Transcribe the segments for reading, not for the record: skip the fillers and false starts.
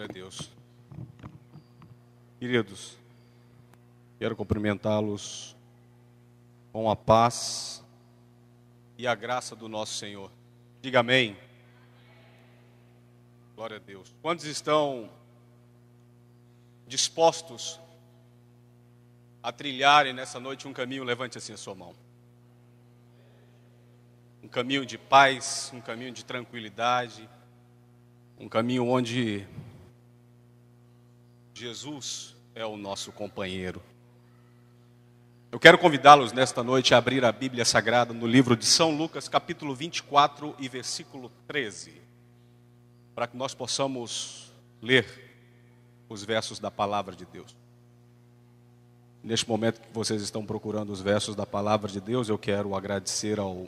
Glória a Deus. Queridos, quero cumprimentá-los com a paz e a graça do nosso Senhor. Diga amém. Glória a Deus. Quantos estão dispostos a trilharem nessa noite um caminho? Levante assim a sua mão. Um caminho de paz, um caminho de tranquilidade, um caminho onde Jesus é o nosso companheiro. Eu quero convidá-los nesta noite a abrir a Bíblia Sagrada no livro de São Lucas, capítulo 24 e versículo 13, para que nós possamos ler os versos da palavra de Deus. Neste momento que vocês estão procurando os versos da palavra de Deus, eu quero agradecer ao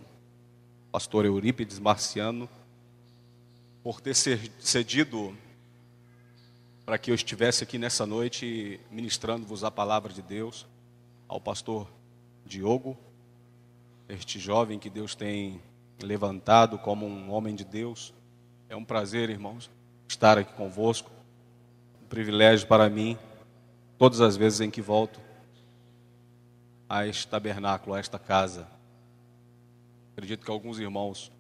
pastor Eurípides Marciano por ter cedido para que eu estivesse aqui nessa noite ministrando-vos a palavra de Deus, ao pastor Diogo, este jovem que Deus tem levantado como um homem de Deus. É um prazer, irmãos, estar aqui convosco, um privilégio para mim, todas as vezes em que volto a este tabernáculo, a esta casa. Acredito que alguns irmãos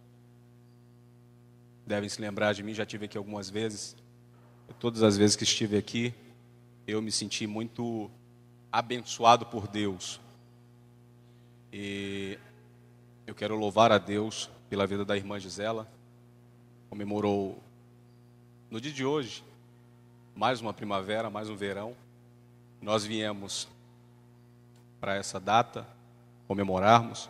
devem se lembrar de mim, já estive aqui algumas vezes. Todas as vezes que estive aqui, eu me senti muito abençoado por Deus. E eu quero louvar a Deus pela vida da irmã Gisela. Comemorou no dia de hoje mais uma primavera, mais um verão. Nós viemos para essa data comemorarmos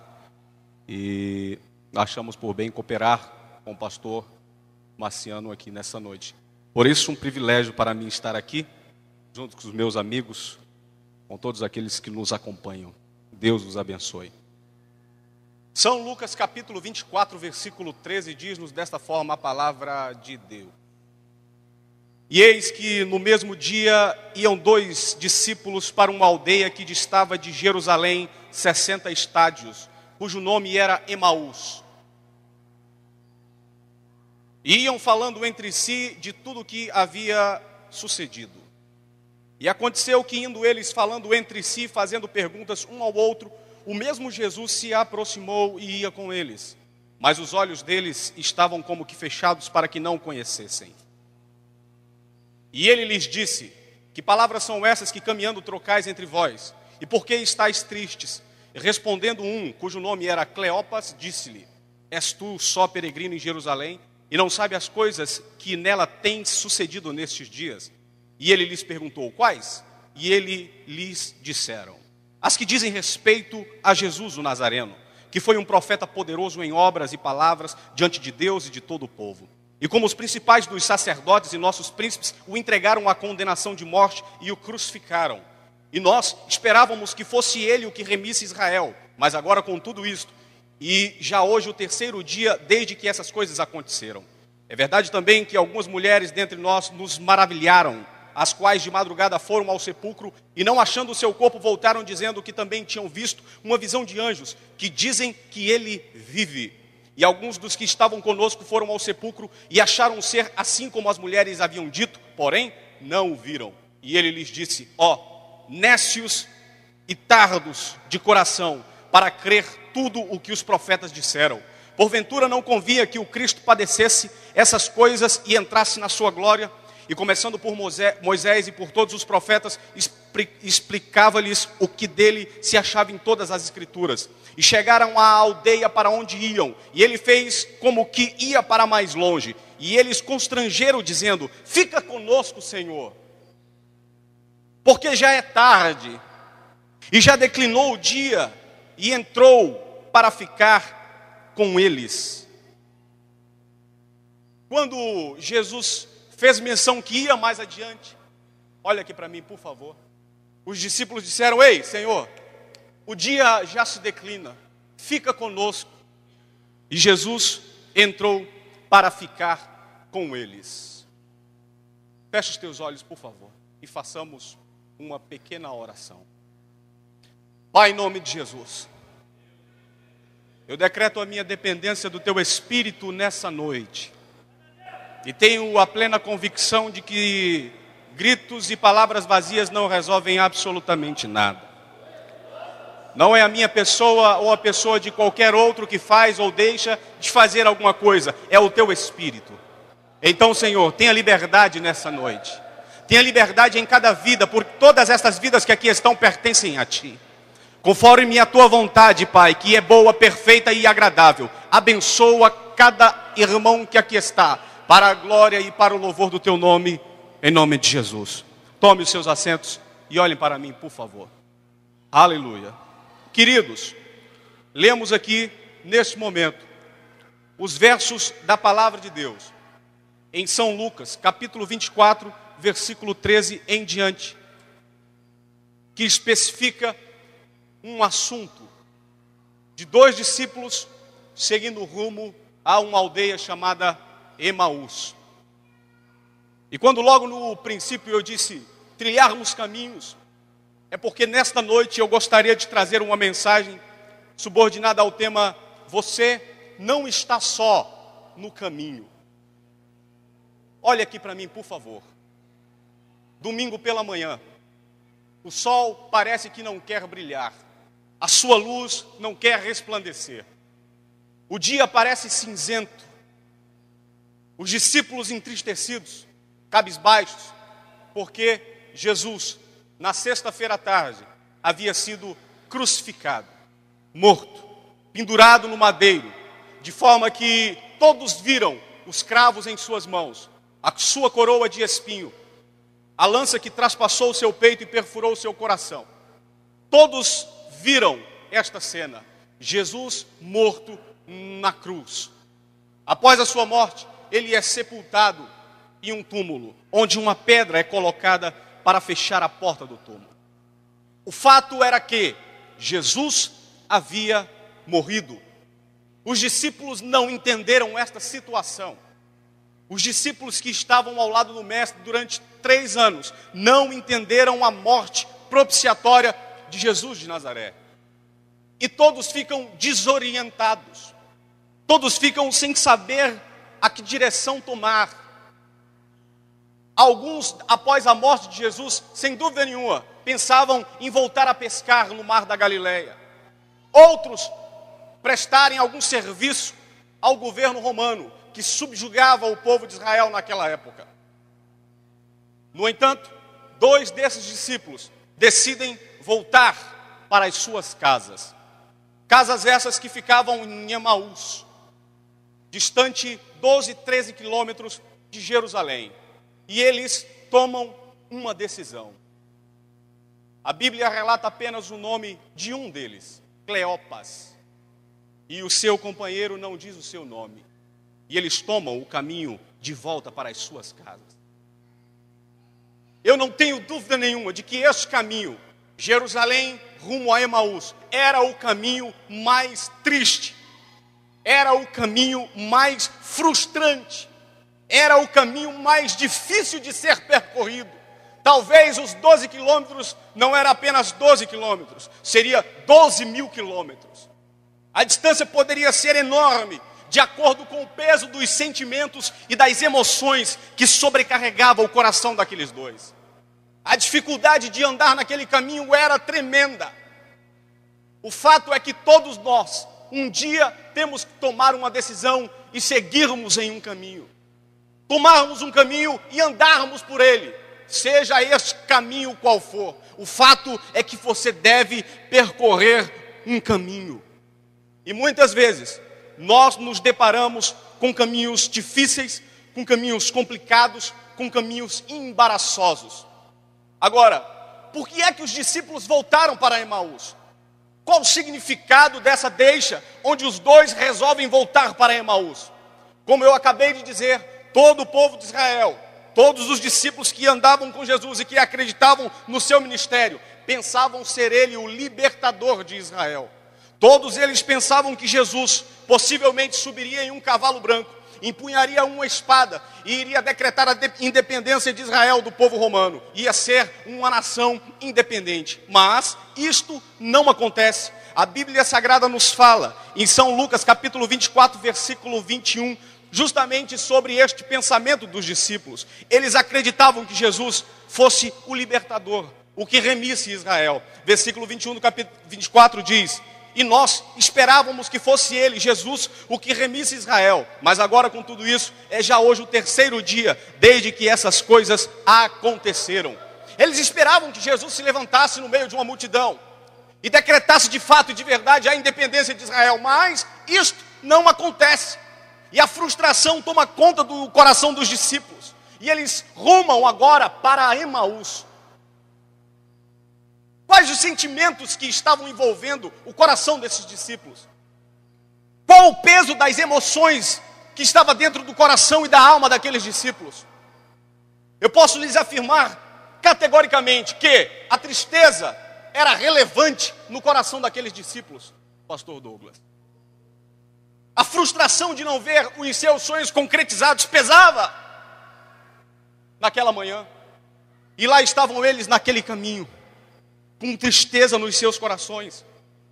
e achamos por bem cooperar com o pastor Marciano aqui nessa noite. Por isso, um privilégio para mim estar aqui, junto com os meus amigos, com todos aqueles que nos acompanham. Deus os abençoe. São Lucas capítulo 24, versículo 13, diz-nos desta forma a palavra de Deus. E eis que no mesmo dia iam 2 discípulos para uma aldeia que distava de Jerusalém 60 estádios, cujo nome era Emaús. E iam falando entre si de tudo o que havia sucedido. E aconteceu que, indo eles falando entre si, fazendo perguntas um ao outro, o mesmo Jesus se aproximou e ia com eles. Mas os olhos deles estavam como que fechados para que não o conhecessem. E ele lhes disse: que palavras são essas que caminhando trocais entre vós? E por que estáis tristes? E respondendo um, cujo nome era Cleopas, disse-lhe: és tu só peregrino em Jerusalém? E não sabe as coisas que nela têm sucedido nestes dias? E ele lhes perguntou: quais? E ele lhes disseram: as que dizem respeito a Jesus o Nazareno, que foi um profeta poderoso em obras e palavras diante de Deus e de todo o povo. E como os principais dos sacerdotes e nossos príncipes o entregaram à condenação de morte e o crucificaram. E nós esperávamos que fosse ele o que remisse Israel. Mas agora com tudo isto, e já hoje o 3º dia desde que essas coisas aconteceram. É verdade também que algumas mulheres dentre nós nos maravilharam, as quais de madrugada foram ao sepulcro e não achando o seu corpo voltaram dizendo que também tinham visto uma visão de anjos, que dizem que ele vive. E alguns dos que estavam conosco foram ao sepulcro e acharam ser assim como as mulheres haviam dito, porém não o viram. E ele lhes disse: ó, nécios e tardos de coração, para crer tudo o que os profetas disseram. Porventura não convinha que o Cristo padecesse essas coisas e entrasse na sua glória? E começando por Moisés e por todos os profetas, explicava-lhes o que dele se achava em todas as escrituras. E chegaram à aldeia para onde iam, e ele fez como que ia para mais longe. E eles constrangeram, dizendo: fica conosco, Senhor, porque já é tarde, e já declinou o dia. E entrou para ficar com eles. Quando Jesus fez menção que ia mais adiante, olha aqui para mim, por favor. Os discípulos disseram: ei, Senhor, o dia já se declina, fica conosco. E Jesus entrou para ficar com eles. Feche os teus olhos, por favor, e façamos uma pequena oração. Pai, em nome de Jesus, eu decreto a minha dependência do Teu Espírito nessa noite. E tenho a plena convicção de que gritos e palavras vazias não resolvem absolutamente nada. Não é a minha pessoa ou a pessoa de qualquer outro que faz ou deixa de fazer alguma coisa. É o teu Espírito. Então, Senhor, tenha liberdade nessa noite. Tenha liberdade em cada vida, porque todas estas vidas que aqui estão pertencem a Ti. Conforme a Tua vontade, Pai, que é boa, perfeita e agradável. Abençoa cada irmão que aqui está, para a glória e para o louvor do Teu nome, em nome de Jesus. Tome os seus assentos e olhem para mim, por favor. Aleluia. Queridos, lemos aqui, neste momento, os versos da palavra de Deus, em São Lucas, capítulo 24, versículo 13 em diante, que especifica um assunto de dois discípulos seguindo rumo a uma aldeia chamada Emaús. E quando logo no princípio eu disse trilharmos caminhos, é porque nesta noite eu gostaria de trazer uma mensagem subordinada ao tema: você não está só no caminho. Olhe aqui para mim, por favor. Domingo pela manhã, o sol parece que não quer brilhar, a sua luz não quer resplandecer, o dia parece cinzento, os discípulos entristecidos, cabisbaixos, porque Jesus, na sexta-feira à tarde, havia sido crucificado, morto, pendurado no madeiro, de forma que todos viram os cravos em suas mãos, a sua coroa de espinho, a lança que traspassou o seu peito e perfurou o seu coração. Todos viram esta cena, Jesus morto na cruz. Após a sua morte, ele é sepultado em um túmulo, onde uma pedra é colocada para fechar a porta do túmulo. O fato era que Jesus havia morrido. Os discípulos não entenderam esta situação. Os discípulos que estavam ao lado do Mestre durante 3 anos não entenderam a morte propiciatória de Jesus de Nazaré. E todos ficam desorientados. Todos ficam sem saber a que direção tomar. Alguns, após a morte de Jesus, sem dúvida nenhuma, pensavam em voltar a pescar no mar da Galileia. Outros prestarem algum serviço ao governo romano, que subjugava o povo de Israel naquela época. No entanto, 2 desses discípulos decidem voltar para as suas casas. Casas essas que ficavam em Emaús, distante 12, 13 quilômetros de Jerusalém. E eles tomam uma decisão. A Bíblia relata apenas o nome de um deles, Cleopas. E o seu companheiro não diz o seu nome. E eles tomam o caminho de volta para as suas casas. Eu não tenho dúvida nenhuma de que este caminho, Jerusalém rumo a Emaús, era o caminho mais triste, era o caminho mais frustrante, era o caminho mais difícil de ser percorrido. Talvez os 12 quilômetros não era apenas 12 quilômetros, seria 12.000 quilômetros. A distância poderia ser enorme, de acordo com o peso dos sentimentos e das emoções que sobrecarregavam o coração daqueles dois. A dificuldade de andar naquele caminho era tremenda. O fato é que todos nós, um dia, temos que tomar uma decisão e seguirmos em um caminho. Tomarmos um caminho e andarmos por ele, seja este caminho qual for. O fato é que você deve percorrer um caminho. E muitas vezes nós nos deparamos com caminhos difíceis, com caminhos complicados, com caminhos embaraçosos. Agora, por que é que os discípulos voltaram para Emaús? Qual o significado dessa deixa, onde os dois resolvem voltar para Emaús? Como eu acabei de dizer, todo o povo de Israel, todos os discípulos que andavam com Jesus e que acreditavam no seu ministério, pensavam ser ele o libertador de Israel. Todos eles pensavam que Jesus possivelmente subiria em um cavalo branco, empunharia uma espada e iria decretar a independência de Israel do povo romano. Ia ser uma nação independente. Mas isto não acontece. A Bíblia Sagrada nos fala, em São Lucas capítulo 24, versículo 21, justamente sobre este pensamento dos discípulos. Eles acreditavam que Jesus fosse o libertador, o que remisse Israel. Versículo 21 do capítulo 24 diz: e nós esperávamos que fosse ele, Jesus, o que remisse Israel. Mas agora, com tudo isso, é já hoje o terceiro dia desde que essas coisas aconteceram. Eles esperavam que Jesus se levantasse no meio de uma multidão e decretasse de fato e de verdade a independência de Israel. Mas isto não acontece. E a frustração toma conta do coração dos discípulos. E eles rumam agora para Emaús. Quais os sentimentos que estavam envolvendo o coração desses discípulos? Qual o peso das emoções que estava dentro do coração e da alma daqueles discípulos? Eu posso lhes afirmar categoricamente que a tristeza era relevante no coração daqueles discípulos, pastor Douglas. A frustração de não ver os seus sonhos concretizados pesava naquela manhã. E lá estavam eles naquele caminho, com tristeza nos seus corações,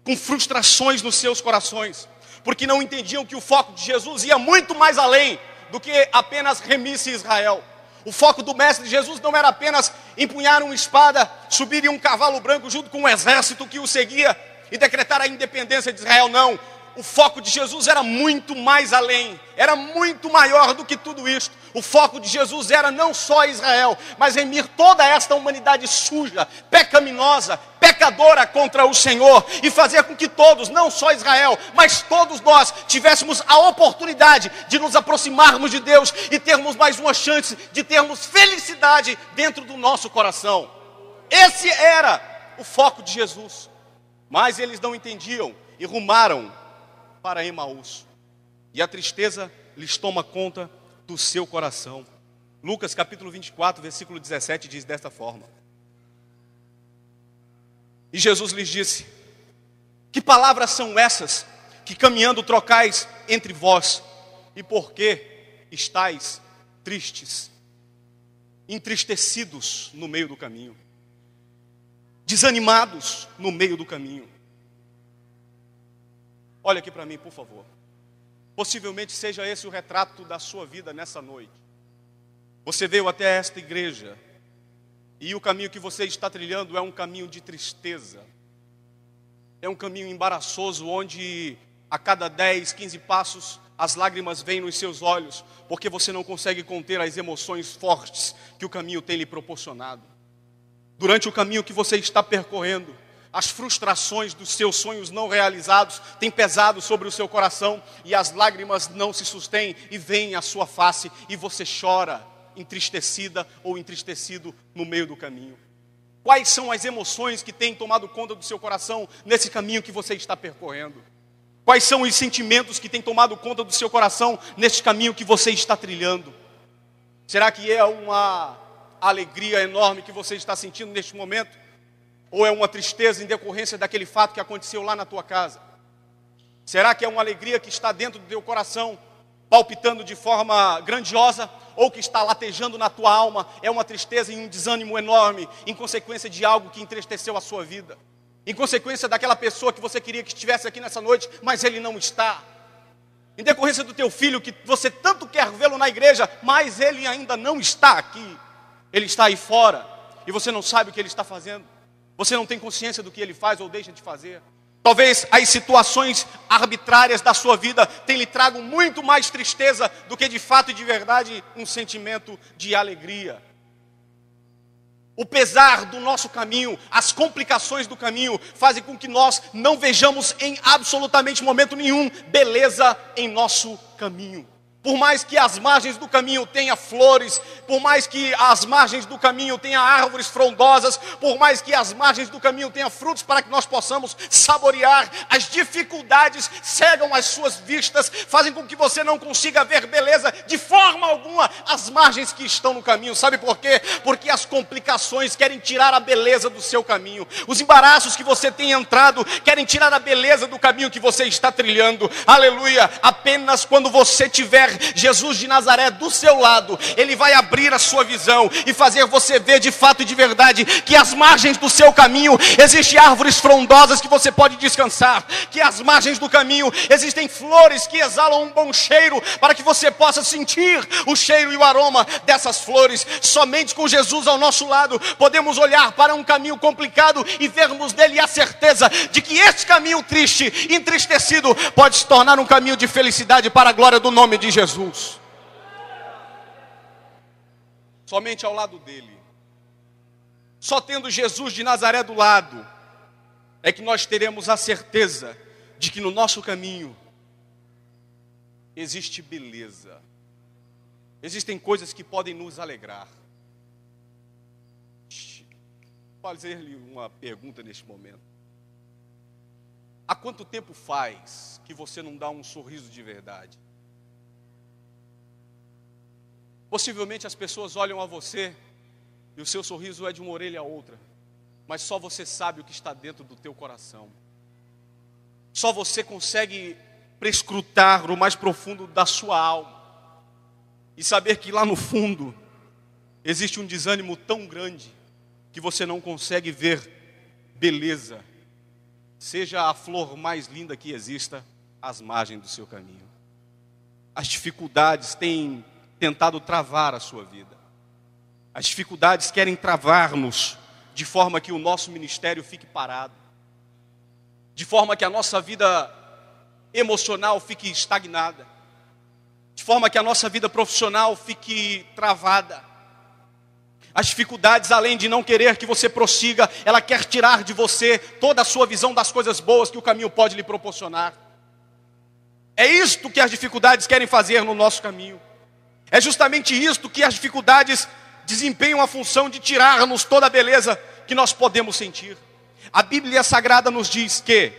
com frustrações nos seus corações, porque não entendiam que o foco de Jesus ia muito mais além do que apenas remisse Israel. O foco do mestre Jesus não era apenas empunhar uma espada, subir em um cavalo branco junto com um exército que o seguia e decretar a independência de Israel, não. O foco de Jesus era muito mais além, era muito maior do que tudo isso. O foco de Jesus era não só Israel, mas remir toda esta humanidade suja, pecaminosa, pecadora contra o Senhor, e fazer com que todos, não só Israel, mas todos nós, tivéssemos a oportunidade de nos aproximarmos de Deus e termos mais uma chance de termos felicidade dentro do nosso coração. Esse era o foco de Jesus, mas eles não entendiam e rumaram para Emaús, e a tristeza lhes toma conta do seu coração. Lucas capítulo 24, versículo 17 diz desta forma: e Jesus lhes disse: que palavras são essas que caminhando trocais entre vós, e por que estáis tristes, entristecidos no meio do caminho, desanimados no meio do caminho? Olha aqui para mim, por favor. Possivelmente seja esse o retrato da sua vida nessa noite. Você veio até esta igreja e o caminho que você está trilhando é um caminho de tristeza. É um caminho embaraçoso onde a cada 10, 15 passos as lágrimas vêm nos seus olhos, porque você não consegue conter as emoções fortes que o caminho tem lhe proporcionado. Durante o caminho que você está percorrendo, as frustrações dos seus sonhos não realizados têm pesado sobre o seu coração, e as lágrimas não se sustêm e vêm à sua face, e você chora, entristecida ou entristecido no meio do caminho. Quais são as emoções que têm tomado conta do seu coração nesse caminho que você está percorrendo? Quais são os sentimentos que têm tomado conta do seu coração neste caminho que você está trilhando? Será que é uma alegria enorme que você está sentindo neste momento? Ou é uma tristeza em decorrência daquele fato que aconteceu lá na tua casa? Será que é uma alegria que está dentro do teu coração, palpitando de forma grandiosa, ou que está latejando na tua alma? É uma tristeza e um desânimo enorme, em consequência de algo que entristeceu a sua vida, em consequência daquela pessoa que você queria que estivesse aqui nessa noite, mas ele não está. Em decorrência do teu filho, que você tanto quer vê-lo na igreja, mas ele ainda não está aqui. Ele está aí fora, e você não sabe o que ele está fazendo. Você não tem consciência do que ele faz ou deixa de fazer. Talvez as situações arbitrárias da sua vida tenham lhe trago muito mais tristeza do que de fato e de verdade um sentimento de alegria. O pesar do nosso caminho, as complicações do caminho, fazem com que nós não vejamos em absolutamente momento nenhum beleza em nosso caminho. Por mais que as margens do caminho tenha flores, por mais que as margens do caminho tenha árvores frondosas, por mais que as margens do caminho tenha frutos para que nós possamos saborear, as dificuldades cegam as suas vistas, fazem com que você não consiga ver beleza de forma alguma as margens que estão no caminho. Sabe por quê? Porque as complicações querem tirar a beleza do seu caminho. Os embaraços que você tem entrado querem tirar a beleza do caminho que você está trilhando. Aleluia! Apenas quando você tiver tiver Jesus de Nazaré do seu lado, Ele vai abrir a sua visão e fazer você ver de fato e de verdade que às margens do seu caminho existem árvores frondosas que você pode descansar, que às margens do caminho existem flores que exalam um bom cheiro, para que você possa sentir o cheiro e o aroma dessas flores. Somente com Jesus ao nosso lado podemos olhar para um caminho complicado e vermos nele a certeza de que este caminho triste, entristecido, pode se tornar um caminho de felicidade para a glória do nome de Jesus. Somente ao lado dele, só tendo Jesus de Nazaré do lado, é que nós teremos a certeza de que no nosso caminho existe beleza. Existem coisas que podem nos alegrar. Vou fazer-lhe uma pergunta neste momento. Há quanto tempo faz que você não dá um sorriso de verdade? Possivelmente as pessoas olham a você e o seu sorriso é de uma orelha a outra, mas só você sabe o que está dentro do teu coração. Só você consegue prescrutar o mais profundo da sua alma e saber que lá no fundo existe um desânimo tão grande que você não consegue ver beleza, seja a flor mais linda que exista, às margens do seu caminho. As dificuldades têm tentado travar a sua vida. As dificuldades querem travar-nos de forma que o nosso ministério fique parado, de forma que a nossa vida emocional fique estagnada, de forma que a nossa vida profissional fique travada. As dificuldades, além de não querer que você prossiga, ela quer tirar de você toda a sua visão das coisas boas que o caminho pode lhe proporcionar. É isto que as dificuldades querem fazer no nosso caminho. É justamente isto que as dificuldades desempenham a função de tirar-nos toda a beleza que nós podemos sentir. A Bíblia Sagrada nos diz que,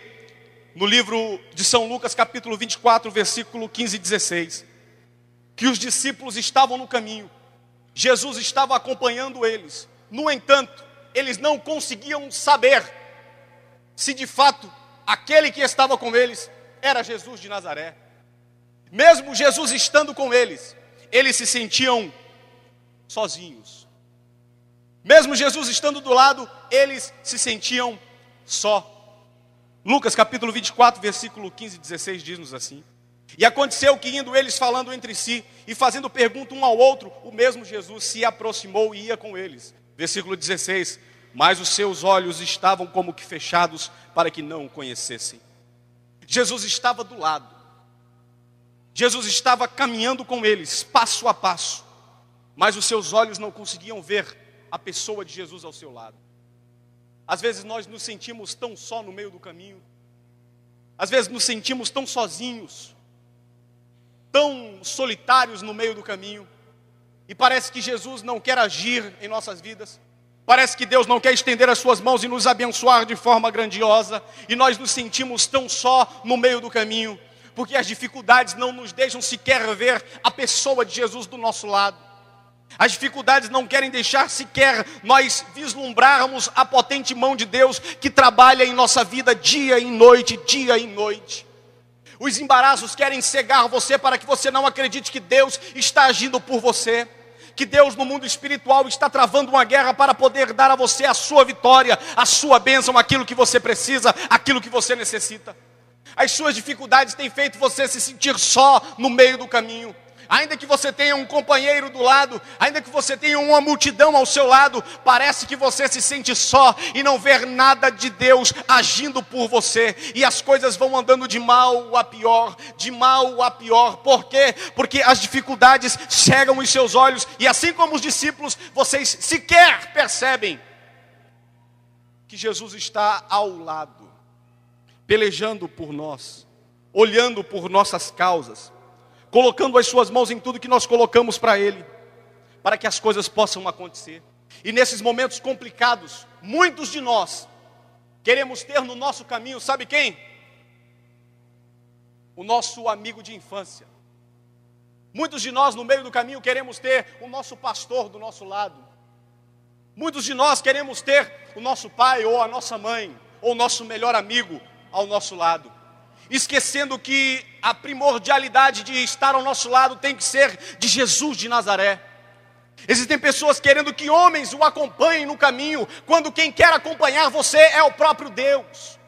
no livro de São Lucas, capítulo 24, versículo 15 e 16, que os discípulos estavam no caminho, Jesus estava acompanhando eles. No entanto, eles não conseguiam saber se de fato aquele que estava com eles era Jesus de Nazaré. Mesmo Jesus estando com eles, eles se sentiam sozinhos. Mesmo Jesus estando do lado, eles se sentiam só. Lucas capítulo 24, versículo 15 e 16 diz-nos assim: e aconteceu que indo eles falando entre si e fazendo pergunta um ao outro, o mesmo Jesus se aproximou e ia com eles. Versículo 16: mas os seus olhos estavam como que fechados para que não o conhecessem. Jesus estava do lado. Jesus estava caminhando com eles, passo a passo, mas os seus olhos não conseguiam ver a pessoa de Jesus ao seu lado. Às vezes nós nos sentimos tão só no meio do caminho, às vezes nos sentimos tão sozinhos, tão solitários no meio do caminho, e parece que Jesus não quer agir em nossas vidas, parece que Deus não quer estender as suas mãos e nos abençoar de forma grandiosa, e nós nos sentimos tão só no meio do caminho, porque as dificuldades não nos deixam sequer ver a pessoa de Jesus do nosso lado. As dificuldades não querem deixar sequer nós vislumbrarmos a potente mão de Deus que trabalha em nossa vida dia e noite, dia e noite. Os embaraços querem cegar você para que você não acredite que Deus está agindo por você, que Deus no mundo espiritual está travando uma guerra para poder dar a você a sua vitória, a sua bênção, aquilo que você precisa, aquilo que você necessita. As suas dificuldades têm feito você se sentir só no meio do caminho. Ainda que você tenha um companheiro do lado, ainda que você tenha uma multidão ao seu lado, parece que você se sente só e não vê nada de Deus agindo por você. E as coisas vão andando de mal a pior, de mal a pior. Por quê? Porque as dificuldades cegam os seus olhos. E assim como os discípulos, vocês sequer percebem que Jesus está ao lado, pelejando por nós, olhando por nossas causas, colocando as suas mãos em tudo que nós colocamos para Ele, para que as coisas possam acontecer. E nesses momentos complicados, muitos de nós queremos ter no nosso caminho, sabe quem? O nosso amigo de infância. Muitos de nós no meio do caminho queremos ter o nosso pastor do nosso lado. Muitos de nós queremos ter o nosso pai ou a nossa mãe, ou o nosso melhor amigo ao nosso lado. esquecendo que a primordialidade de estar ao nosso lado tem que ser de Jesus de Nazaré. Existem pessoas querendo que homens o acompanhem no caminho, quando quem quer acompanhar você é o próprio Deus.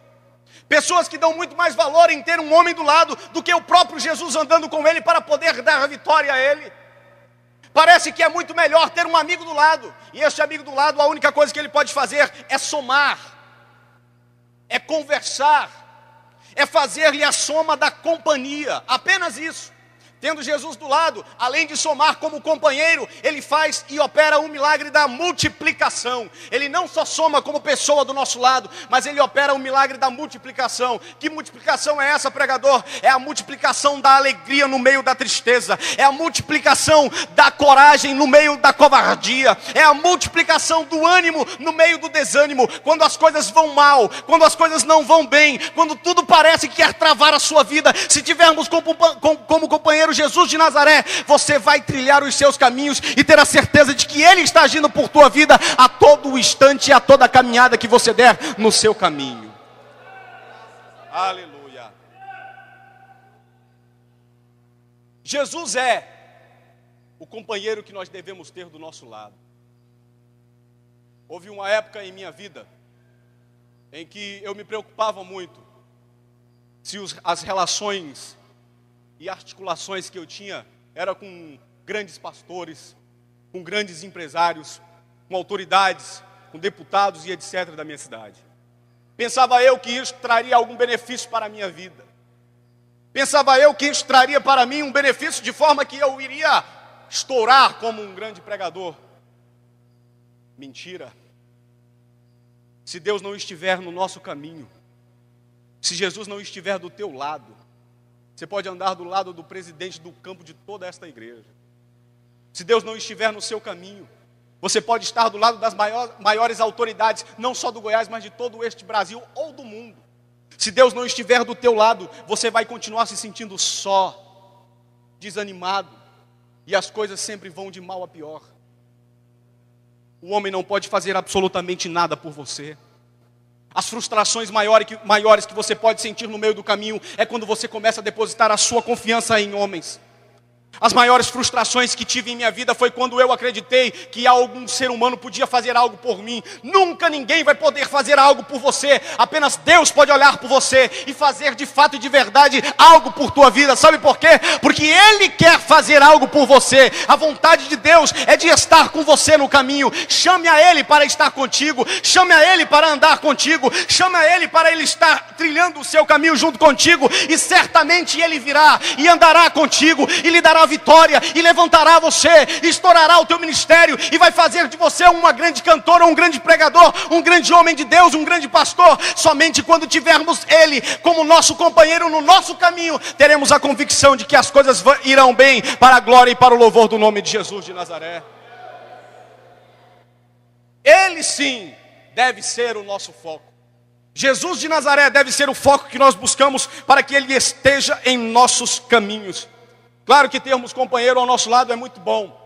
Pessoas que dão muito mais valor em ter um homem do lado do que o próprio Jesus andando com ele para poder dar a vitória a ele. Parece que é muito melhor ter um amigo do lado, e este amigo do lado, a única coisa que ele pode fazer é somar, é conversar, é fazer-lhe a soma da companhia, apenas isso. Tendo Jesus do lado, além de somar como companheiro, ele faz e opera um milagre da multiplicação. Ele não só soma como pessoa do nosso lado, mas ele opera um milagre da multiplicação. Que multiplicação é essa, pregador? É a multiplicação da alegria no meio da tristeza, é a multiplicação da coragem no meio da covardia, é a multiplicação do ânimo no meio do desânimo. Quando as coisas vão mal, quando as coisas não vão bem, quando tudo parece que quer travar a sua vida, se tivermos como companheiro Jesus de Nazaré, você vai trilhar os seus caminhos e ter a certeza de que Ele está agindo por tua vida a todo instante e a toda caminhada que você der no seu caminho. Aleluia. Jesus é o companheiro que nós devemos ter do nosso lado. Houve uma época em minha vida em que eu me preocupava muito se as relações e articulações que eu tinha era com grandes pastores, com grandes empresários, com autoridades, com deputados e etc. da minha cidade. Pensava eu que isso traria algum benefício para a minha vida. Pensava eu que isso traria para mim um benefício de forma que eu iria estourar como um grande pregador. Mentira. Se Deus não estiver no nosso caminho, se Jesus não estiver do teu lado, você pode andar do lado do presidente do campo de toda esta igreja. Se Deus não estiver no seu caminho, você pode estar do lado das maiores autoridades, não só do Goiás, mas de todo este Brasil ou do mundo. Se Deus não estiver do teu lado, você vai continuar se sentindo só, desanimado, e as coisas sempre vão de mal a pior. O homem não pode fazer absolutamente nada por você. As frustrações maiores que você pode sentir no meio do caminho é quando você começa a depositar a sua confiança em homens. As maiores frustrações que tive em minha vida foi quando eu acreditei que algum ser humano podia fazer algo por mim. Nunca ninguém vai poder fazer algo por você. Apenas Deus pode olhar por você e fazer de fato e de verdade algo por tua vida. Sabe por quê? Porque Ele quer fazer algo por você. A vontade de Deus é de estar com você no caminho. Chame a Ele para estar contigo. Chame a Ele para andar contigo. Chame a Ele para Ele estar trilhando o seu caminho junto contigo. E certamente Ele virá e andará contigo e lhe dará vitória, e levantará você, estourará o teu ministério, e vai fazer de você uma grande cantora, um grande pregador, um grande homem de Deus, um grande pastor. Somente quando tivermos Ele como nosso companheiro no nosso caminho, teremos a convicção de que as coisas irão bem, para a glória e para o louvor do nome de Jesus de Nazaré. Ele sim deve ser o nosso foco. Jesus de Nazaré deve ser o foco que nós buscamos, para que Ele esteja em nossos caminhos. Claro que termos companheiro ao nosso lado é muito bom.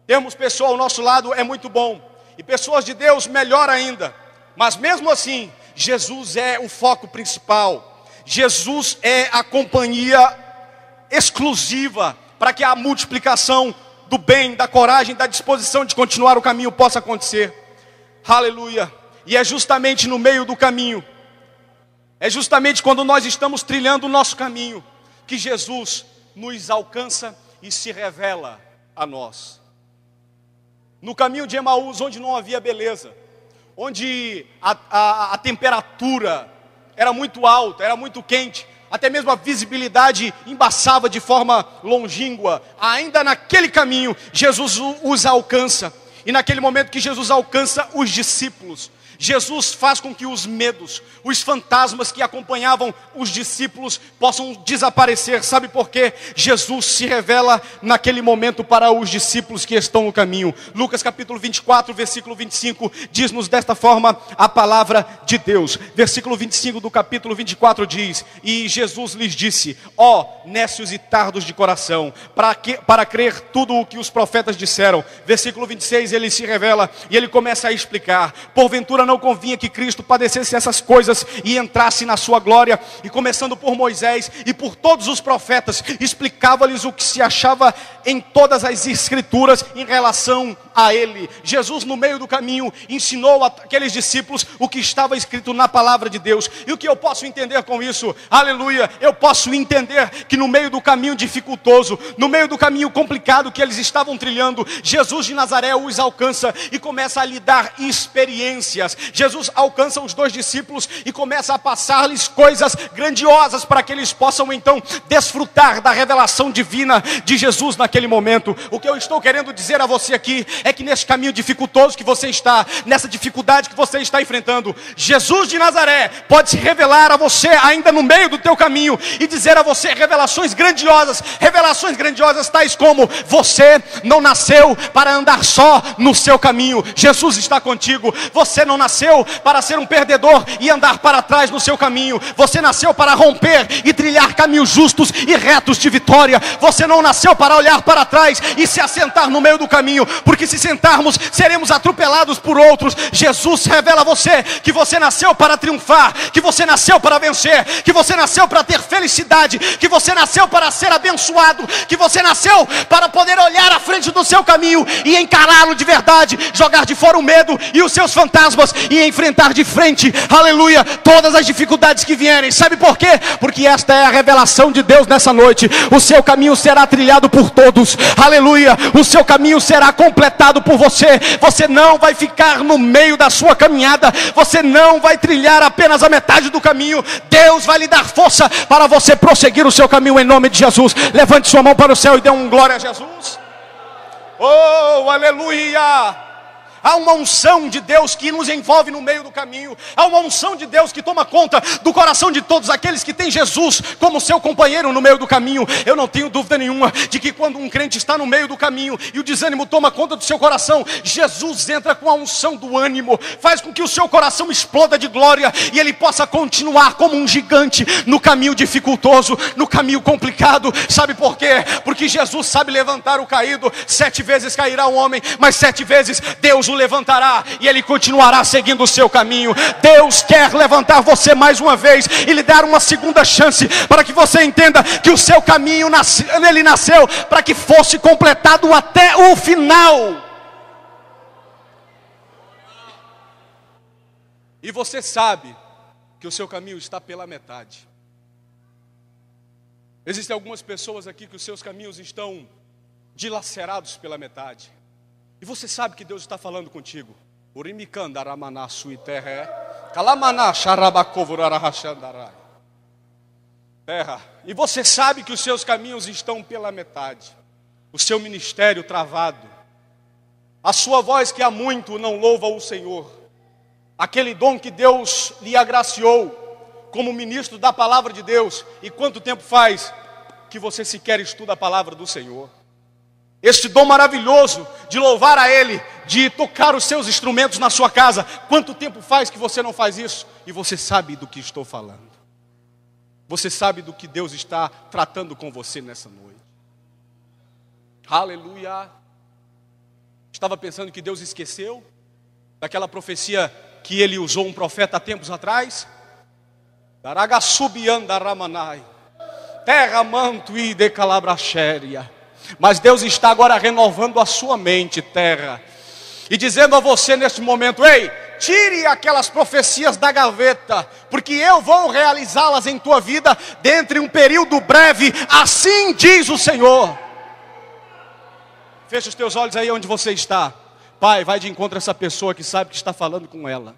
Termos pessoa ao nosso lado é muito bom. E pessoas de Deus, melhor ainda. Mas mesmo assim, Jesus é o foco principal. Jesus é a companhia exclusiva para que a multiplicação do bem, da coragem, da disposição de continuar o caminho possa acontecer. Aleluia. E é justamente no meio do caminho, é justamente quando nós estamos trilhando o nosso caminho, que Jesus nos alcança e se revela a nós. No caminho de Emaús, onde não havia beleza, onde a temperatura era muito alta, era muito quente, até mesmo a visibilidade embaçava de forma longínqua, ainda naquele caminho Jesus os alcança. E naquele momento que Jesus alcança os discípulos, Jesus faz com que os medos, os fantasmas que acompanhavam os discípulos possam desaparecer. Sabe por quê? Jesus se revela naquele momento para os discípulos que estão no caminho. Lucas capítulo 24, versículo 25, diz-nos desta forma a palavra de Deus. Versículo 25 do capítulo 24 diz: e Jesus lhes disse: ó, nécios e tardos de coração, para crer tudo o que os profetas disseram. Versículo 26, ele se revela e ele começa a explicar: porventura não não convinha que Cristo padecesse essas coisas e entrasse na sua glória. E começando por Moisés e por todos os profetas, explicava-lhes o que se achava em todas as escrituras em relação a ele. Jesus, no meio do caminho, ensinou àqueles discípulos o que estava escrito na palavra de Deus. E o que eu posso entender com isso? Aleluia! Eu posso entender que no meio do caminho dificultoso, no meio do caminho complicado que eles estavam trilhando, Jesus de Nazaré os alcança e começa a lhe dar experiências. Jesus alcança os dois discípulos e começa a passar-lhes coisas grandiosas para que eles possam então desfrutar da revelação divina de Jesus naquele momento. O que eu estou querendo dizer a você aqui é que nesse caminho dificultoso que você está, nessa dificuldade que você está enfrentando, Jesus de Nazaré pode se revelar a você ainda no meio do teu caminho e dizer a você revelações grandiosas tais como: você não nasceu para andar só no seu caminho, Jesus está contigo. Você não nasceu para ser um perdedor e andar para trás no seu caminho. Você nasceu para romper e trilhar caminhos justos e retos de vitória. Você não nasceu para olhar para trás e se assentar no meio do caminho, porque se sentarmos, seremos atropelados por outros. Jesus revela a você que você nasceu para triunfar, que você nasceu para vencer, que você nasceu para ter felicidade, que você nasceu para ser abençoado, que você nasceu para poder olhar à frente do seu caminho e encará-lo de verdade, jogar de fora o medo e os seus fantasmas e enfrentar de frente, aleluia, todas as dificuldades que vierem. Sabe por quê? Porque esta é a revelação de Deus nessa noite. O seu caminho será trilhado por todos, aleluia, o seu caminho será completado por você. Você não vai ficar no meio da sua caminhada, você não vai trilhar apenas a metade do caminho. Deus vai lhe dar força para você prosseguir o seu caminho em nome de Jesus. Levante sua mão para o céu e dê um glória a Jesus. Oh, aleluia! Há uma unção de Deus que nos envolve no meio do caminho. Há uma unção de Deus que toma conta do coração de todos aqueles que têm Jesus como seu companheiro no meio do caminho. Eu não tenho dúvida nenhuma de que quando um crente está no meio do caminho e o desânimo toma conta do seu coração, Jesus entra com a unção do ânimo, faz com que o seu coração exploda de glória e ele possa continuar como um gigante no caminho dificultoso, no caminho complicado. Sabe por quê? Porque Jesus sabe levantar o caído. 7 vezes cairá um homem, mas 7 vezes Deus o levantará e ele continuará seguindo o seu caminho. Deus quer levantar você mais uma vez e lhe dar uma segunda chance para que você entenda que o seu caminho ele nasceu para que fosse completado até o final. E você sabe que o seu caminho está pela metade. Existem algumas pessoas aqui que os seus caminhos estão dilacerados pela metade. E você sabe que Deus está falando contigo. Terra. E você sabe que os seus caminhos estão pela metade. O seu ministério travado. A sua voz que há muito não louva o Senhor. Aquele dom que Deus lhe agraciou como ministro da palavra de Deus. E quanto tempo faz que você sequer estuda a palavra do Senhor? Este dom maravilhoso de louvar a Ele, de tocar os seus instrumentos na sua casa. Quanto tempo faz que você não faz isso? E você sabe do que estou falando. Você sabe do que Deus está tratando com você nessa noite. Aleluia. Estava pensando que Deus esqueceu daquela profecia que Ele usou um profeta há tempos atrás? Daragasubiandaramanai, terra manto e decalabrachéria. Mas Deus está agora renovando a sua mente, terra, e dizendo a você neste momento: ei, tire aquelas profecias da gaveta, porque eu vou realizá-las em tua vida dentro de um período breve, assim diz o Senhor. Feche os teus olhos aí onde você está. Pai, vai de encontro a essa pessoa que sabe que está falando com ela.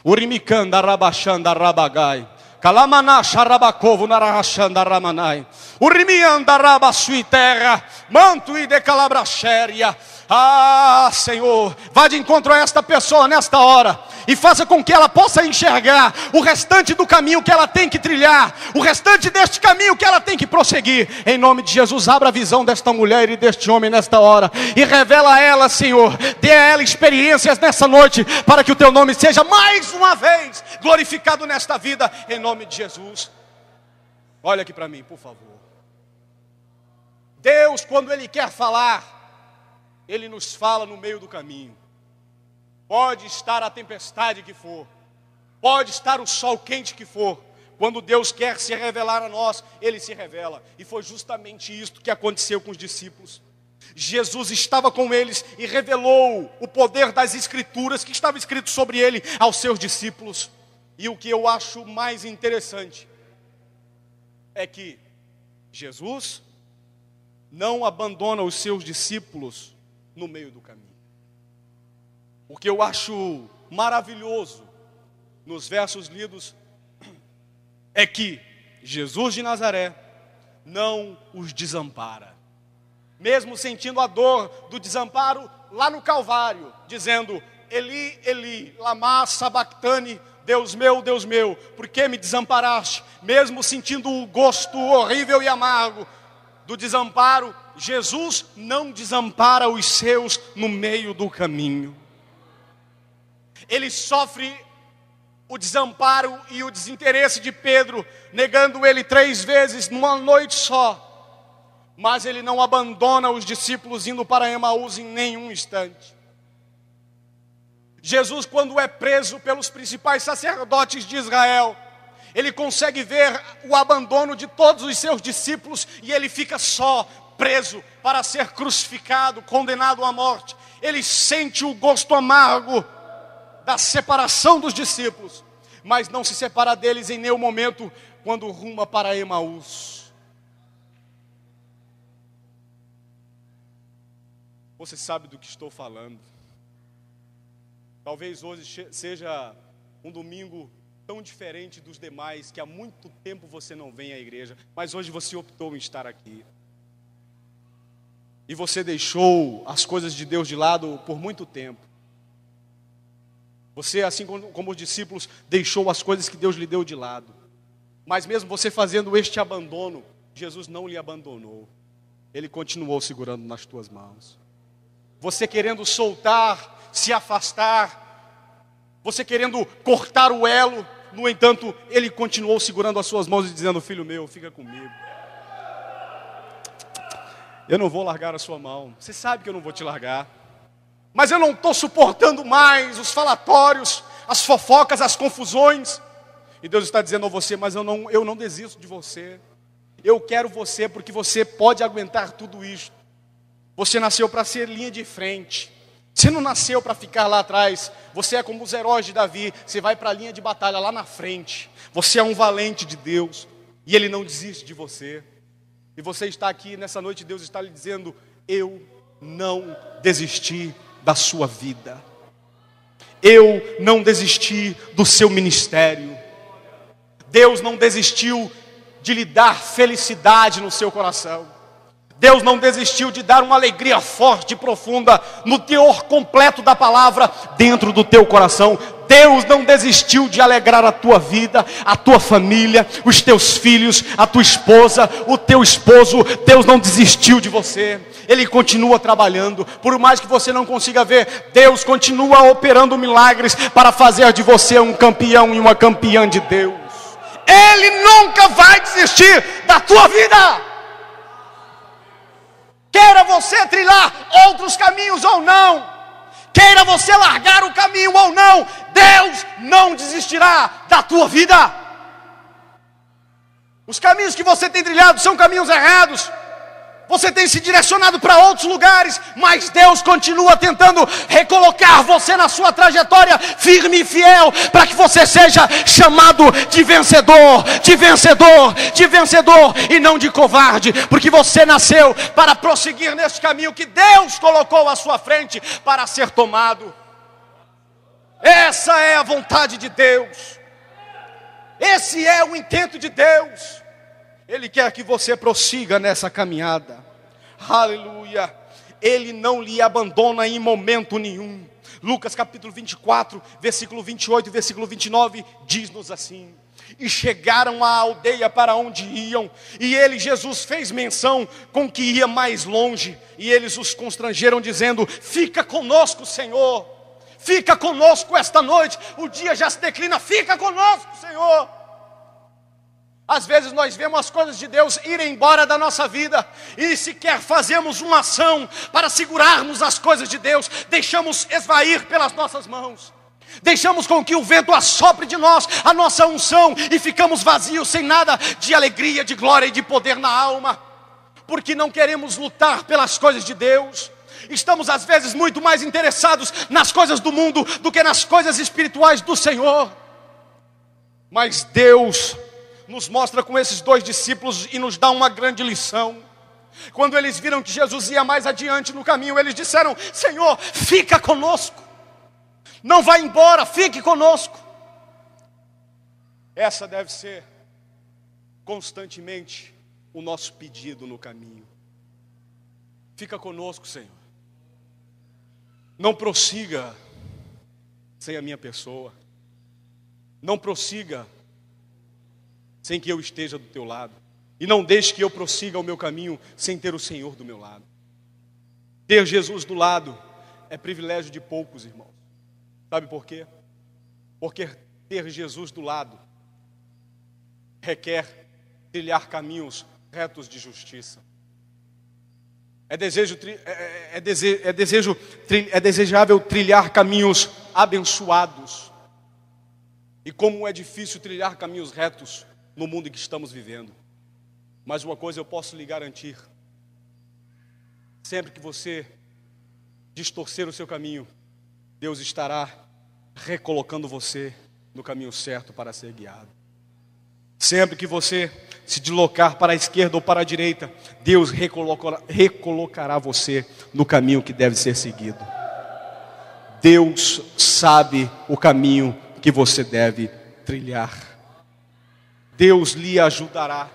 Urimicanda rabachanda rabagai. Kalamana xarabacovo narachanda ramanai. Urimianda rabasui terra. Manto e decalabrachéria. Ah, Senhor, vá de encontro a esta pessoa nesta hora e faça com que ela possa enxergar o restante do caminho que ela tem que trilhar, o restante deste caminho que ela tem que prosseguir. Em nome de Jesus, abra a visão desta mulher e deste homem nesta hora e revela a ela, Senhor, dê a ela experiências nessa noite, para que o teu nome seja mais uma vez glorificado nesta vida, em nome de Jesus. Olha aqui para mim, por favor. Deus, quando Ele quer falar, Ele nos fala no meio do caminho. Pode estar a tempestade que for, pode estar o sol quente que for, quando Deus quer se revelar a nós, Ele se revela. E foi justamente isto que aconteceu com os discípulos. Jesus estava com eles e revelou o poder das Escrituras que estava escrito sobre Ele aos seus discípulos. E o que eu acho mais interessante é que Jesus não abandona os seus discípulos no meio do caminho. O que eu acho maravilhoso nos versos lidos é que Jesus de Nazaré não os desampara. Mesmo sentindo a dor do desamparo lá no Calvário, dizendo: Eli, Eli, lama sabachthani, Deus meu, por que me desamparaste? Mesmo sentindo o gosto horrível e amargo do desamparo, Jesus não desampara os seus no meio do caminho. Ele sofre o desamparo e o desinteresse de Pedro, negando ele 3 vezes numa noite só. Mas ele não abandona os discípulos indo para Emaús em nenhum instante. Jesus, quando é preso pelos principais sacerdotes de Israel, ele consegue ver o abandono de todos os seus discípulos e ele fica só, preso para ser crucificado, condenado à morte. Ele sente o gosto amargo da separação dos discípulos, mas não se separa deles em nenhum momento quando ruma para Emaús. Você sabe do que estou falando. Talvez hoje seja um domingo tão diferente dos demais, que há muito tempo você não vem à igreja, mas hoje você optou em estar aqui. E você deixou as coisas de Deus de lado por muito tempo. Você, assim como os discípulos, deixou as coisas que Deus lhe deu de lado. Mas mesmo você fazendo este abandono, Jesus não lhe abandonou. Ele continuou segurando nas tuas mãos. Você querendo soltar, se afastar, você querendo cortar o elo, no entanto, Ele continuou segurando as suas mãos e dizendo: filho meu, fica comigo. Eu não vou largar a sua mão. Você sabe que eu não vou te largar. Mas eu não estou suportando mais os falatórios, as fofocas, as confusões. E Deus está dizendo a você: mas eu não desisto de você. Eu quero você porque você pode aguentar tudo isso. Você nasceu para ser linha de frente. Você não nasceu para ficar lá atrás. Você é como os heróis de Davi. Você vai para a linha de batalha lá na frente. Você é um valente de Deus. E Ele não desiste de você. E você está aqui nessa noite, Deus está lhe dizendo: eu não desisti da sua vida. Eu não desisti do seu ministério. Deus não desistiu de lhe dar felicidade no seu coração. Deus não desistiu de dar uma alegria forte e profunda no teor completo da palavra dentro do teu coração. Deus não desistiu de alegrar a tua vida, a tua família, os teus filhos, a tua esposa, o teu esposo. Deus não desistiu de você. Ele continua trabalhando. Por mais que você não consiga ver, Deus continua operando milagres para fazer de você um campeão e uma campeã de Deus. Ele nunca vai desistir da tua vida. Queira você trilhar outros caminhos ou não, queira você largar o caminho ou não, Deus não desistirá da tua vida. Os caminhos que você tem trilhado são caminhos errados. Você tem se direcionado para outros lugares, mas Deus continua tentando recolocar você na sua trajetória firme e fiel, para que você seja chamado de vencedor, de vencedor, de vencedor e não de covarde, porque você nasceu para prosseguir nesse caminho que Deus colocou à sua frente para ser tomado. Essa é a vontade de Deus. Esse é o intento de Deus. Ele quer que você prossiga nessa caminhada. Aleluia. Ele não lhe abandona em momento nenhum. Lucas capítulo 24, versículo 28 e versículo 29 diz-nos assim: e chegaram à aldeia para onde iam, e ele, Jesus, fez menção com que ia mais longe, e eles os constrangeram dizendo: fica conosco, Senhor, fica conosco esta noite, o dia já se declina, fica conosco, Senhor. Às vezes nós vemos as coisas de Deus irem embora da nossa vida e sequer fazemos uma ação para segurarmos as coisas de Deus, deixamos esvair pelas nossas mãos, deixamos com que o vento assopre de nós a nossa unção e ficamos vazios, sem nada de alegria, de glória e de poder na alma, porque não queremos lutar pelas coisas de Deus. Estamos às vezes muito mais interessados nas coisas do mundo do que nas coisas espirituais do Senhor. Mas Deus nos mostra com esses dois discípulos e nos dá uma grande lição. Quando eles viram que Jesus ia mais adiante no caminho, eles disseram: Senhor, fica conosco, não vá embora, fique conosco. Essa deve ser constantemente o nosso pedido no caminho. Fica conosco, Senhor. Não prossiga sem a minha pessoa. Não prossiga sem que eu esteja do teu lado. E não deixe que eu prossiga o meu caminho sem ter o Senhor do meu lado. Ter Jesus do lado é privilégio de poucos, irmãos. Sabe por quê? Porque ter Jesus do lado requer trilhar caminhos retos de justiça. É desejável trilhar caminhos abençoados. E como é difícil trilhar caminhos retos no mundo em que estamos vivendo. Mas uma coisa eu posso lhe garantir: sempre que você distorcer o seu caminho, Deus estará recolocando você no caminho certo para ser guiado. Sempre que você se deslocar para a esquerda ou para a direita, Deus recolocará você no caminho que deve ser seguido. Deus sabe o caminho que você deve trilhar. Deus lhe ajudará.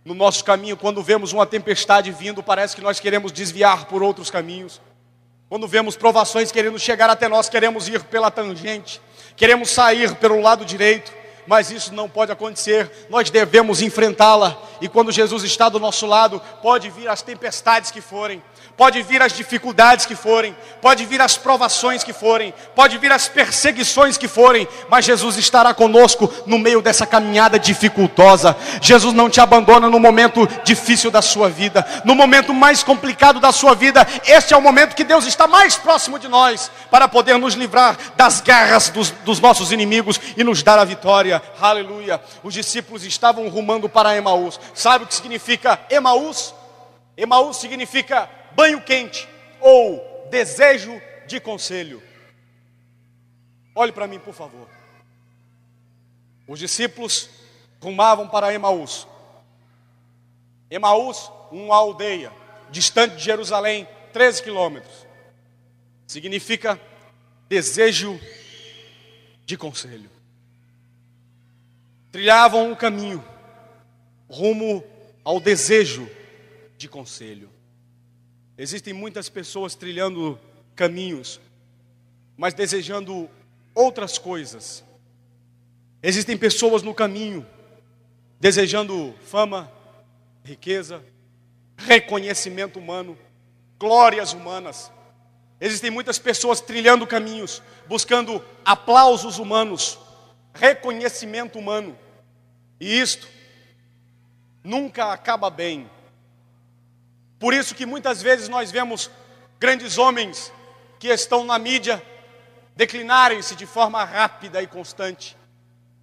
No nosso caminho, quando vemos uma tempestade vindo, parece que nós queremos desviar por outros caminhos. Quando vemos provações querendo chegar até nós, queremos ir pela tangente, queremos sair pelo lado direito. Mas isso não pode acontecer, nós devemos enfrentá-la. E quando Jesus está do nosso lado, pode vir as tempestades que forem, pode vir as dificuldades que forem, pode vir as provações que forem, pode vir as perseguições que forem, mas Jesus estará conosco no meio dessa caminhada dificultosa. Jesus não te abandona no momento difícil da sua vida, no momento mais complicado da sua vida. Este é o momento que Deus está mais próximo de nós, para poder nos livrar das garras dos nossos inimigos e nos dar a vitória. Aleluia. Os discípulos estavam rumando para Emaús. Sabe o que significa Emaús? Emaús significa banho quente ou desejo de conselho. Olhe para mim, por favor. Os discípulos rumavam para Emaús. Emaús, uma aldeia distante de Jerusalém, 13 quilômetros. Significa desejo de conselho. Trilhavam um caminho rumo ao desejo de conselho. Existem muitas pessoas trilhando caminhos, mas desejando outras coisas. Existem pessoas no caminho desejando fama, riqueza, reconhecimento humano, glórias humanas. Existem muitas pessoas trilhando caminhos, buscando aplausos humanos, reconhecimento humano. E isto nunca acaba bem. Por isso que muitas vezes nós vemos grandes homens que estão na mídia declinarem-se de forma rápida e constante.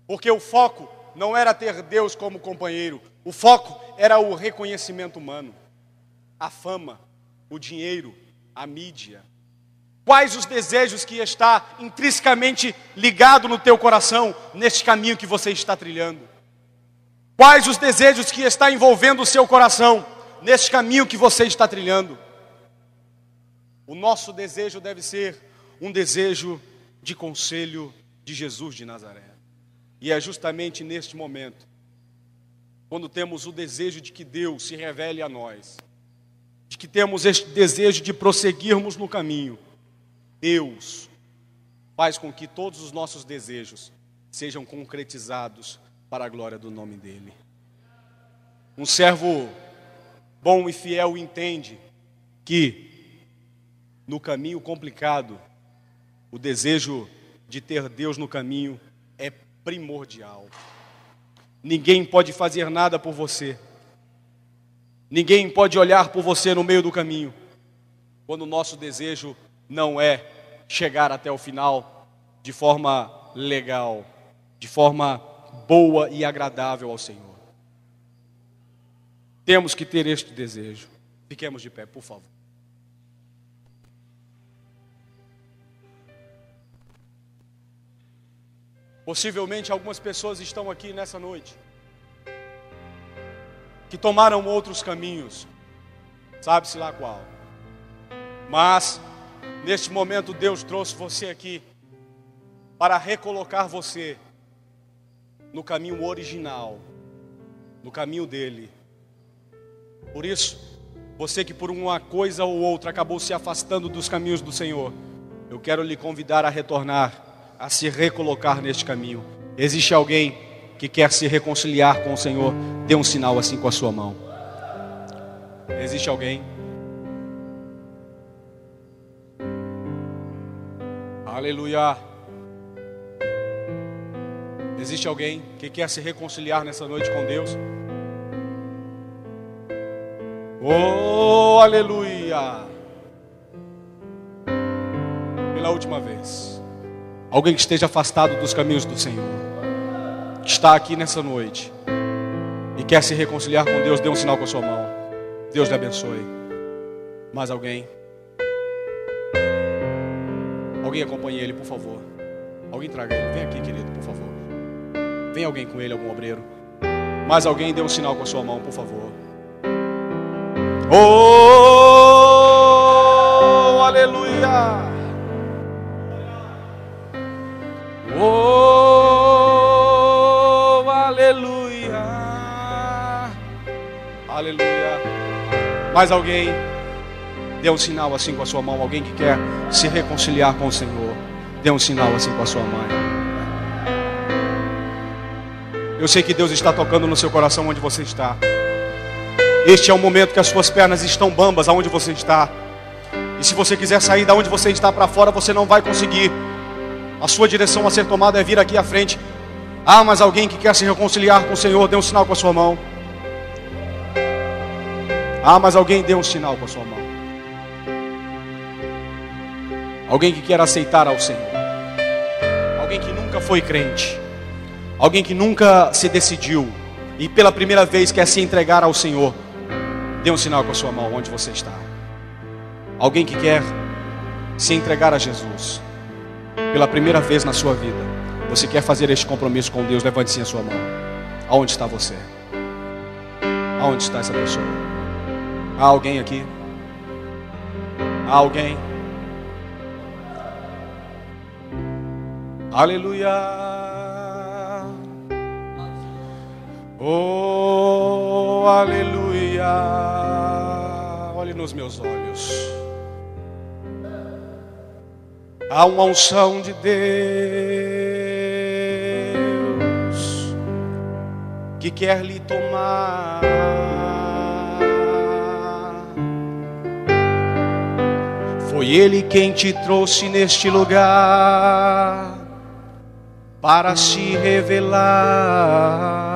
Porque o foco não era ter Deus como companheiro. O foco era o reconhecimento humano, a fama, o dinheiro, a mídia. Quais os desejos que está intrinsecamente ligado no teu coração neste caminho que você está trilhando? Quais os desejos que está envolvendo o seu coração neste caminho que você está trilhando? O nosso desejo deve ser um desejo de conselho de Jesus de Nazaré. E é justamente neste momento, quando temos o desejo de que Deus se revele a nós, de que temos este desejo de prosseguirmos no caminho, Deus faz com que todos os nossos desejos sejam concretizados para a glória do nome dEle. Um servo bom e fiel entende que no caminho complicado, o desejo de ter Deus no caminho é primordial. Ninguém pode fazer nada por você. Ninguém pode olhar por você no meio do caminho, quando o nosso desejo não é chegar até o final de forma legal, de forma boa e agradável ao Senhor. Temos que ter este desejo. Fiquemos de pé, por favor. Possivelmente algumas pessoas estão aqui nessa noite que tomaram outros caminhos, sabe-se lá qual. Mas, neste momento, Deus trouxe você aqui para recolocar você no caminho original, no caminho dele. Por isso, você que por uma coisa ou outra acabou se afastando dos caminhos do Senhor, eu quero lhe convidar a retornar, a se recolocar neste caminho. Existe alguém que quer se reconciliar com o Senhor? Dê um sinal assim com a sua mão. Existe alguém? Aleluia. Existe alguém que quer se reconciliar nessa noite com Deus? Oh, aleluia. Pela última vez, alguém que esteja afastado dos caminhos do Senhor, que está aqui nessa noite e quer se reconciliar com Deus, dê um sinal com a sua mão. Deus lhe abençoe. Mais alguém? Alguém acompanhe ele, por favor. Alguém traga ele. Vem aqui, querido, por favor. Vem alguém com ele, algum obreiro. Mais alguém, dê um sinal com a sua mão, por favor. Oh, aleluia. Oh, aleluia. Aleluia. Mais alguém? Dê um sinal assim com a sua mão. Alguém que quer se reconciliar com o Senhor, dê um sinal assim com a sua mão. Eu sei que Deus está tocando no seu coração onde você está. Este é o momento que as suas pernas estão bambas aonde você está. E se você quiser sair da onde você está para fora, você não vai conseguir. A sua direção a ser tomada é vir aqui à frente. Ah, mas alguém que quer se reconciliar com o Senhor, dê um sinal com a sua mão. Ah, mas alguém dê um sinal com a sua mão. Alguém que quer aceitar ao Senhor. Alguém que nunca foi crente. Alguém que nunca se decidiu e pela primeira vez quer se entregar ao Senhor. Dê um sinal com a sua mão onde você está. Alguém que quer se entregar a Jesus pela primeira vez na sua vida. Você quer fazer este compromisso com Deus? Levante sim a sua mão. Aonde está você? Aonde está essa pessoa? Há alguém aqui? Há alguém? Aleluia. Oh, aleluia. Olhe nos meus olhos. Há uma unção de Deus que quer lhe tomar. Foi Ele quem te trouxe neste lugar para se revelar.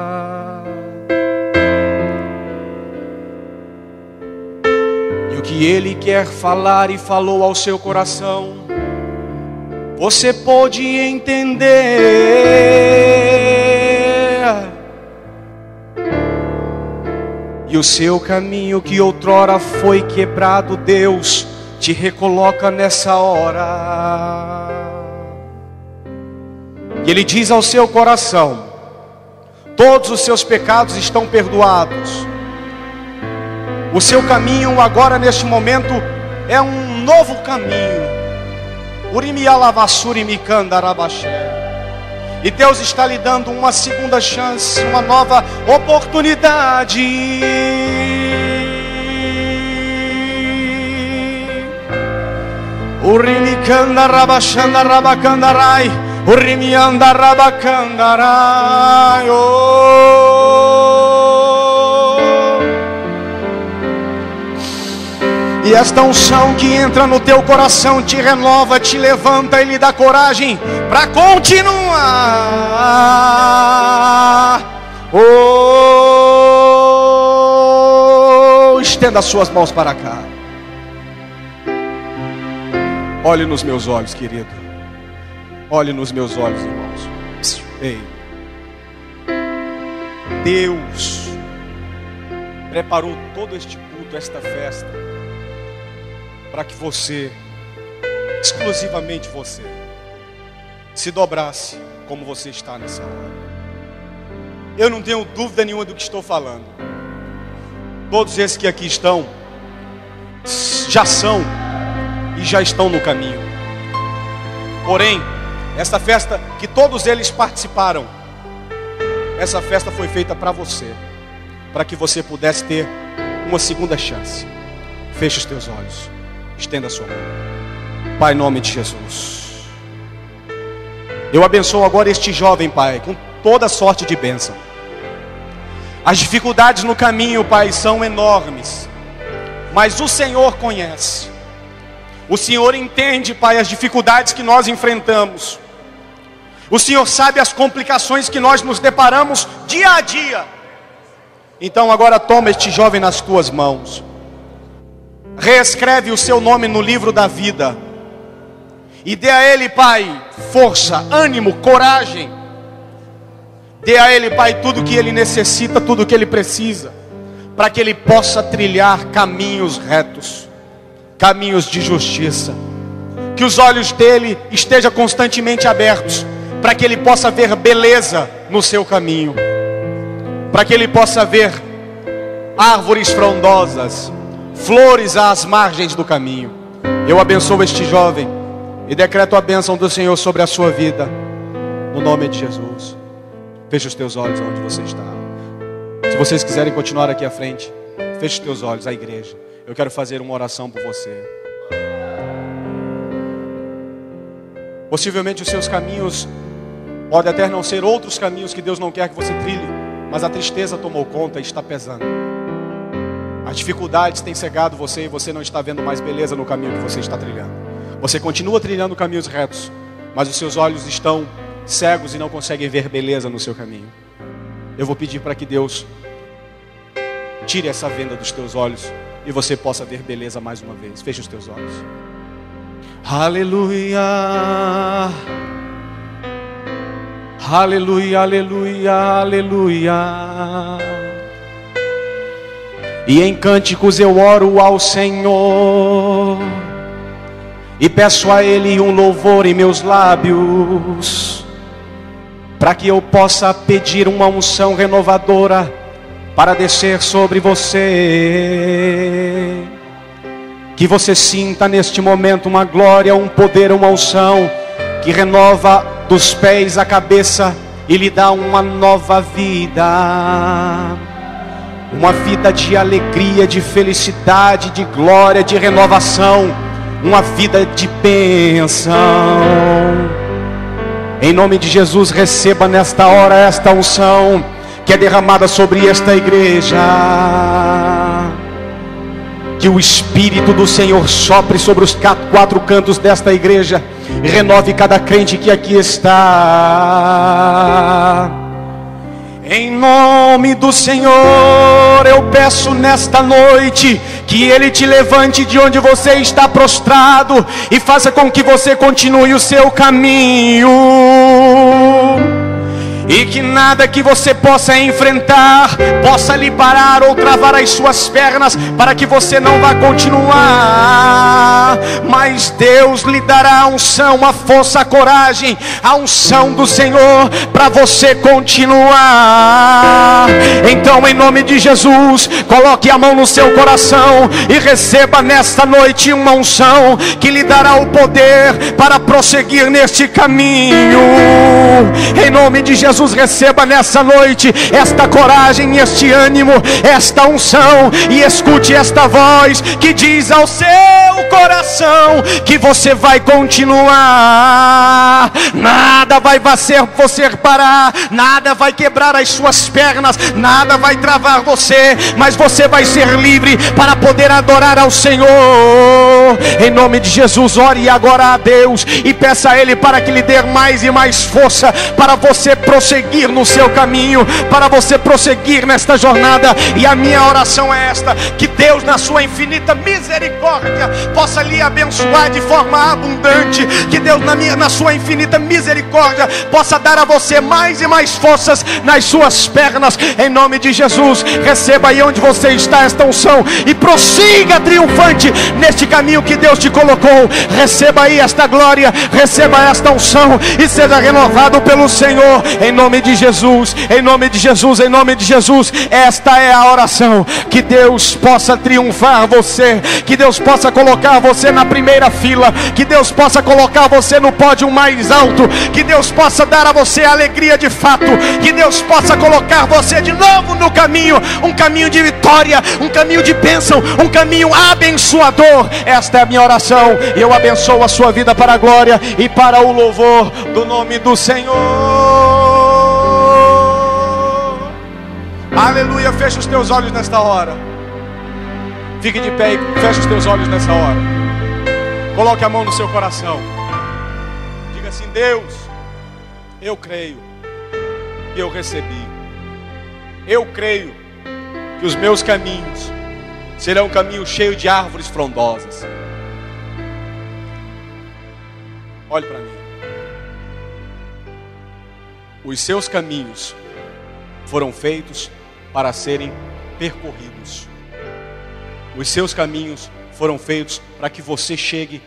E o que Ele quer falar e falou ao seu coração, você pode entender. E o seu caminho que outrora foi quebrado, Deus te recoloca nessa hora. E Ele diz ao seu coração: todos os seus pecados estão perdoados. O seu caminho agora neste momento é um novo caminho. E Deus está lhe dando uma segunda chance, uma nova oportunidade. Urimikanda rabashanda rabakandarai, urimianda rabakandarai. E esta unção que entra no teu coração te renova, te levanta e lhe dá coragem para continuar. Oh, estenda as suas mãos para cá. Olhe nos meus olhos, querido. Olhe nos meus olhos, irmãos. Ei. Deus preparou todo este culto, esta festa, para que você, exclusivamente você, se dobrasse como você está nessa hora. Eu não tenho dúvida nenhuma do que estou falando. Todos esses que aqui estão, já são e já estão no caminho. Porém, essa festa que todos eles participaram, essa festa foi feita para você, para que você pudesse ter uma segunda chance. Feche os teus olhos, estenda a sua mão. Pai, em nome de Jesus, eu abençoo agora este jovem, Pai, com toda sorte de bênção. As dificuldades no caminho, Pai, são enormes, mas o Senhor conhece. O Senhor entende, Pai, as dificuldades que nós enfrentamos. O Senhor sabe as complicações que nós nos deparamos dia a dia. Então agora toma este jovem nas tuas mãos. Reescreve o seu nome no livro da vida. E dê a ele, Pai, força, ânimo, coragem. Dê a ele, Pai, tudo que ele necessita, tudo que ele precisa, para que ele possa trilhar caminhos retos, caminhos de justiça. Que os olhos dele estejam constantemente abertos, para que ele possa ver beleza no seu caminho, para que ele possa ver árvores frondosas, flores às margens do caminho. Eu abençoo este jovem e decreto a bênção do Senhor sobre a sua vida, no nome de Jesus. Feche os teus olhos onde você está. Se vocês quiserem continuar aqui à frente, feche os teus olhos, a igreja. Eu quero fazer uma oração por você. Possivelmente os seus caminhos podem até não ser outros caminhos que Deus não quer que você trilhe, mas a tristeza tomou conta e está pesando. As dificuldades têm cegado você e você não está vendo mais beleza no caminho que você está trilhando. Você continua trilhando caminhos retos, mas os seus olhos estão cegos e não conseguem ver beleza no seu caminho. Eu vou pedir para que Deus tire essa venda dos teus olhos e você possa ver beleza mais uma vez. Feche os teus olhos. Aleluia, aleluia, aleluia, aleluia. E em cânticos eu oro ao Senhor e peço a Ele um louvor em meus lábios, para que eu possa pedir uma unção renovadora para descer sobre você. Que você sinta neste momento uma glória, um poder, uma unção que renova dos pés à cabeça e lhe dá uma nova vida. Uma vida de alegria, de felicidade, de glória, de renovação. Uma vida de bênção. Em nome de Jesus, receba nesta hora esta unção que é derramada sobre esta igreja. Que o Espírito do Senhor sopre sobre os quatro cantos desta igreja e renove cada crente que aqui está. Em nome do Senhor, eu peço nesta noite que Ele te levante de onde você está prostrado e faça com que você continue o seu caminho. E que nada que você possa enfrentar possa lhe parar ou travar as suas pernas, para que você não vá continuar. Mas Deus lhe dará a unção, a força, a coragem, a unção do Senhor para você continuar. Então, em nome de Jesus, coloque a mão no seu coração e receba nesta noite uma unção que lhe dará o poder para prosseguir neste caminho. Em nome de Jesus, receba nessa noite esta coragem, este ânimo, esta unção, e escute esta voz que diz ao seu coração que você vai continuar. Nada vai fazer você parar, nada vai quebrar as suas pernas, nada vai travar você, mas você vai ser livre para poder adorar ao Senhor. Em nome de Jesus, ore agora a Deus e peça a Ele para que lhe dê mais e mais força para você prosseguir prosseguir no seu caminho, para você prosseguir nesta jornada. E a minha oração é esta: que Deus, na sua infinita misericórdia, possa lhe abençoar de forma abundante. Que Deus, na sua infinita misericórdia, possa dar a você mais e mais forças nas suas pernas, em nome de Jesus. Receba aí onde você está esta unção e prossiga triunfante neste caminho que Deus te colocou. Receba aí esta glória, receba esta unção e seja renovado pelo Senhor, em nome de Jesus, em nome de Jesus, em nome de Jesus. Esta é a oração. Que Deus possa triunfar você, que Deus possa colocar você na primeira fila, que Deus possa colocar você no pódio mais alto, que Deus possa dar a você alegria de fato, que Deus possa colocar você de novo no caminho, um caminho de vitória, um caminho de bênção, um caminho abençoador. Esta é a minha oração, e eu abençoo a sua vida para a glória e para o louvor do nome do Senhor. Aleluia. Fecha os teus olhos nesta hora. Fique de pé e feche os teus olhos nessa hora. Coloque a mão no seu coração. Diga assim: Deus, eu creio que eu recebi. Eu creio que os meus caminhos serão caminhos cheios de árvores frondosas. Olhe para mim. Os seus caminhos foram feitos para serem percorridos. Os seus caminhos foram feitos para que você chegue